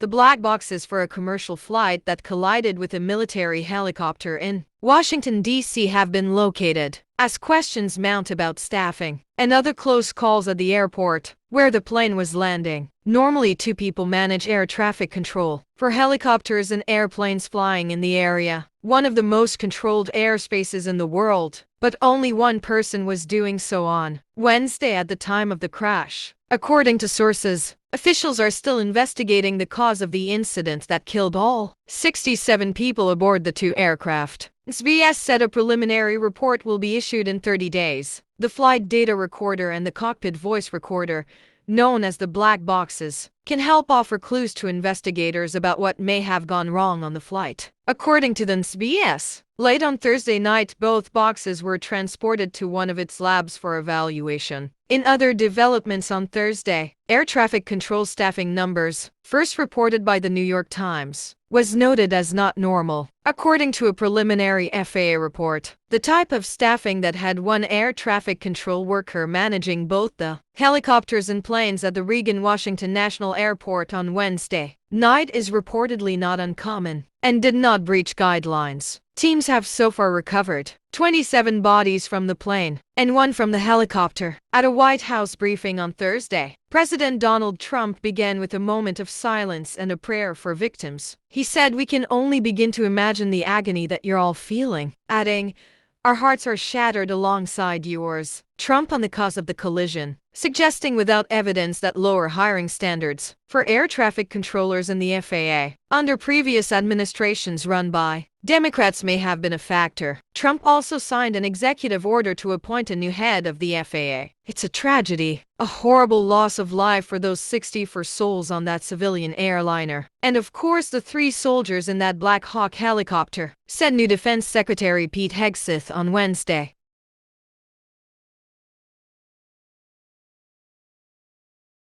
The black boxes for a commercial flight that collided with a military helicopter in Washington, D.C. have been located, as questions mount about staffing and other close calls at the airport where the plane was landing. Normally, two people manage air traffic control for helicopters and airplanes flying in the area, one of the most controlled airspaces in the world, but only one person was doing so on Wednesday at the time of the crash. According to sources, officials are still investigating the cause of the incident that killed all 67 people aboard the two aircraft. SBS said a preliminary report will be issued in 30 days. The flight data recorder and the cockpit voice recorder, known as the black boxes, can help offer clues to investigators about what may have gone wrong on the flight. According to the SBS, late on Thursday night, both boxes were transported to one of its labs for evaluation. In other developments on Thursday, air traffic control staffing numbers, first reported by the New York Times, was noted as not normal. According to a preliminary FAA report, the type of staffing that had one air traffic control worker managing both the helicopters and planes at the Reagan Washington National Airport on Wednesday night is reportedly not uncommon and did not breach guidelines. Teams have so far recovered 27 bodies from the plane and one from the helicopter. At a White House briefing on Thursday, President Donald Trump began with a moment of silence and a prayer for victims. He said, "We can only begin to imagine the agony that you're all feeling," adding, "Our hearts are shattered alongside yours." Trump on the cause of the collision, suggesting without evidence that lower hiring standards for air traffic controllers in the FAA under previous administrations run by Democrats may have been a factor. Trump also signed an executive order to appoint a new head of the FAA. "It's a tragedy, a horrible loss of life for those 64 souls on that civilian airliner. And of course the 3 soldiers in that Black Hawk helicopter," said new Defense Secretary Pete Hegseth on Wednesday.